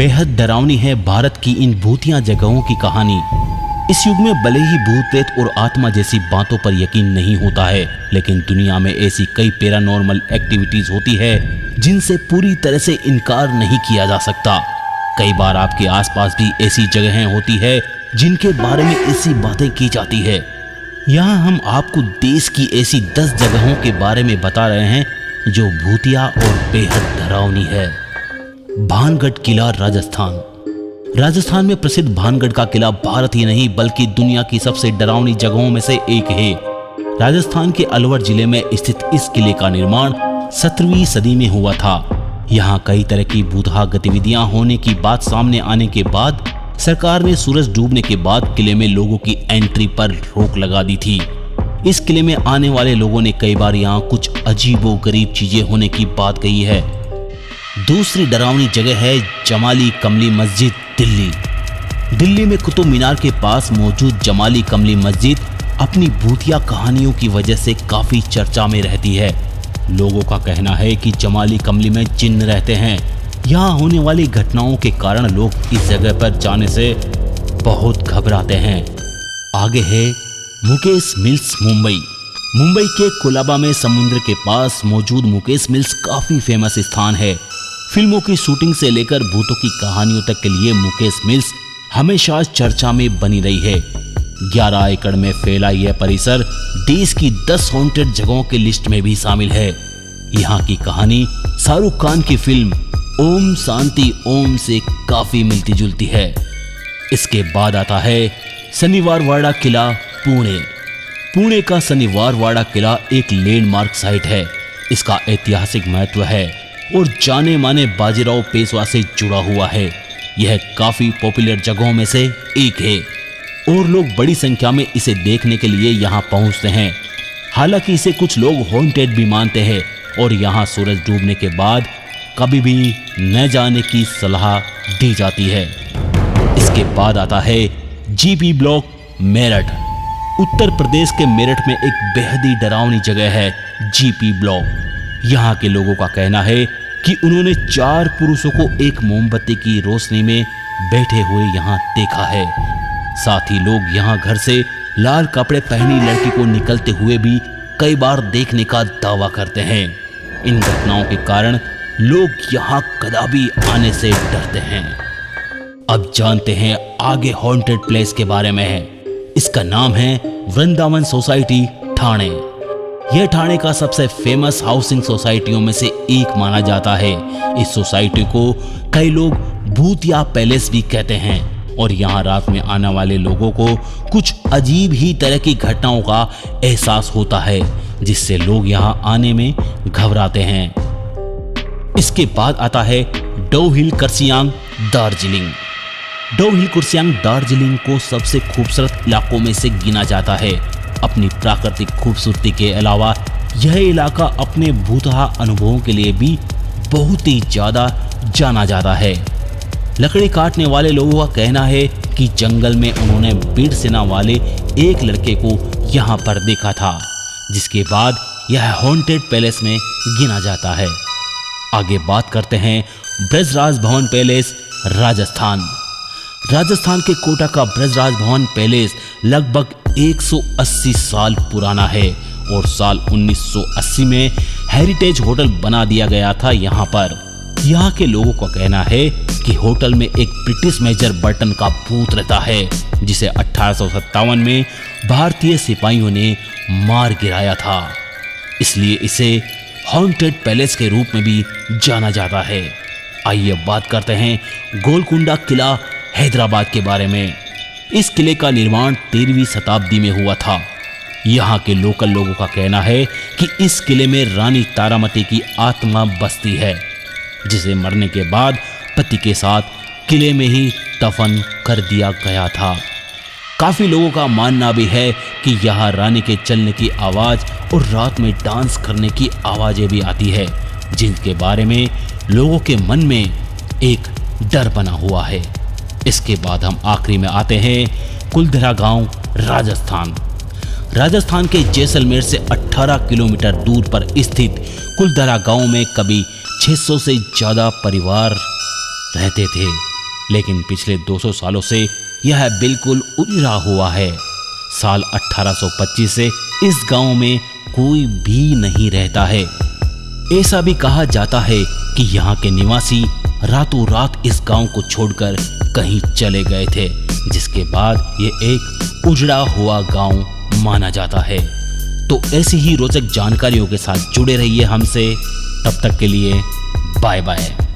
बेहद डरावनी है भारत की इन भूतिया जगहों की कहानी। इस युग में भले ही भूत प्रेत और आत्मा जैसी बातों पर यकीन नहीं होता है, लेकिन दुनिया में ऐसी कई पैरानॉर्मल एक्टिविटीज होती है जिनसे पूरी तरह से इनकार नहीं किया जा सकता। कई बार आपके आसपास भी ऐसी जगहें होती है जिनके बारे में ऐसी बातें की जाती है। यहाँ हम आपको देश की ऐसी 10 जगहों के बारे में बता रहे हैं जो भूतिया और बेहद डरावनी है। भानगढ़ किला, राजस्थान। राजस्थान में प्रसिद्ध भानगढ़ का किला भारत ही नहीं बल्कि दुनिया की सबसे डरावनी जगहों में से एक है। राजस्थान के अलवर जिले में स्थित इस किले का निर्माण 17वीं सदी में हुआ था। यहाँ कई तरह की भूतहा गतिविधियां होने की बात सामने आने के बाद सरकार ने सूरज डूबने के बाद किले में लोगों की एंट्री पर रोक लगा दी थी। इस किले में आने वाले लोगों ने कई बार यहाँ कुछ अजीबोगरीब चीजें होने की बात कही है। दूसरी डरावनी जगह है जमाली कमली मस्जिद, दिल्ली। दिल्ली में कुतुब मीनार के पास मौजूद जमाली कमली मस्जिद अपनी भूतिया कहानियों की वजह से काफी चर्चा में रहती है। लोगों का कहना है कि जमाली कमली में जिन्न रहते हैं। यहाँ होने वाली घटनाओं के कारण लोग इस जगह पर जाने से बहुत घबराते हैं। आगे है मुकेश मिल्स, मुंबई। मुंबई के कोलाबा में समुद्र के पास मौजूद मुकेश मिल्स काफी फेमस स्थान है। फिल्मों की शूटिंग से लेकर भूतों की कहानियों तक के लिए मुकेश मिल्स हमेशा चर्चा में बनी रही है। 11 एकड़ में फैला यह परिसर देश की 10 हॉन्टेड जगहों की लिस्ट में भी शामिल है। यहाँ की कहानी शाहरुख खान की फिल्म ओम शांति ओम से काफी मिलती जुलती है। इसके बाद आता है शनिवार वाड़ा किला, पुणे। पुणे का शनिवार वाड़ा किला एक लैंडमार्क साइट है। इसका ऐतिहासिक महत्व है और जाने माने बाजीराव पेशवा से जुड़ा हुआ है। यह काफी पॉपुलर जगहों में से एक है और लोग बड़ी संख्या में इसे देखने के लिए यहाँ पहुँचते हैं। हालांकि इसे कुछ लोग हॉन्टेड भी मानते हैं और यहाँ सूरज डूबने के बाद कभी भी न जाने की सलाह दी जाती है। इसके बाद आता है जीपी ब्लॉक, मेरठ। उत्तर प्रदेश के मेरठ में एक बेहद ही डरावनी जगह है जीपी ब्लॉक। यहाँ के लोगों का कहना है कि उन्होंने 4 पुरुषों को एक मोमबत्ती की रोशनी में बैठे हुए यहाँ देखा है। साथ ही लोग यहाँ घर से लाल कपड़े पहनी लड़की को निकलते हुए भी कई बार देखने का दावा करते हैं। इन घटनाओं के कारण लोग यहाँ कदापि आने से डरते हैं। अब जानते हैं आगे हॉन्टेड प्लेस के बारे में है। इसका नाम है वृंदावन सोसाइटी, ठाणे। यह ठाणे का सबसे फेमस हाउसिंग सोसाइटियों में से एक माना जाता है। इस सोसाइटी को कई लोग भूतिया पैलेस भी कहते हैं और यहाँ रात में आने वाले लोगों को कुछ अजीब ही तरह की घटनाओं का एहसास होता है जिससे लोग यहाँ आने में घबराते हैं। इसके बाद आता है डोव हिल कुर्सियांग, दार्जिलिंग। डोव हिल कुर्सियांग दार्जिलिंग को सबसे खूबसूरत इलाकों में से गिना जाता है। अपनी प्राकृतिक खूबसूरती के अलावा यह इलाका अपने भूतहा अनुभवों के लिए भी बहुत ही ज्यादा जाना जाता है। लकड़ी काटने वाले लोगों का कहना है कि जंगल में उन्होंने बीड़ सेना वाले एक लड़के को यहाँ पर देखा था, जिसके बाद यह हॉन्टेड पैलेस में गिना जाता है। आगे बात करते हैं ब्रजराज भवन पैलेस, राजस्थान। राजस्थान के कोटा का ब्रजराज भवन पैलेस लगभग 180 साल पुराना है और साल 1980 में हेरिटेज होटल बना दिया गया था। यहाँ पर यहाँ के लोगों का कहना है कि होटल में एक ब्रिटिश मेजर बर्टन का भूत रहता है जिसे 1857 में भारतीय सिपाहियों ने मार गिराया था, इसलिए इसे हॉन्टेड पैलेस के रूप में भी जाना जाता है। आइए बात करते हैं गोलकुंडा किला, हैदराबाद के बारे में। इस किले का निर्माण 13वीं शताब्दी में हुआ था। यहाँ के लोकल लोगों का कहना है कि इस किले में रानी तारामती की आत्मा बसती है, जिसे मरने के बाद पति के साथ किले में ही दफन कर दिया गया था। काफी लोगों का मानना भी है कि यहाँ रानी के चलने की आवाज और रात में डांस करने की आवाजें भी आती है, जिनके बारे में लोगों के मन में एक डर बना हुआ है। इसके बाद हम आखिरी में आते हैं कुलधरा गांव, राजस्थान। राजस्थान के जैसलमेर से 18 किलोमीटर दूर पर स्थित कुलधरा गांव में कभी 600 से ज्यादा परिवार रहते थे। लेकिन पिछले 200 सालों से यह बिल्कुल उजड़ा हुआ है। साल 1825 से इस गांव में कोई भी नहीं रहता है। ऐसा भी कहा जाता है कि यहाँ के निवासी रातों रात इस गांव को छोड़कर कहीं चले गए थे, जिसके बाद ये एक उजड़ा हुआ गांव माना जाता है। तो ऐसी ही रोचक जानकारियों के साथ जुड़े रहिए हमसे। तब तक के लिए बाय बाय।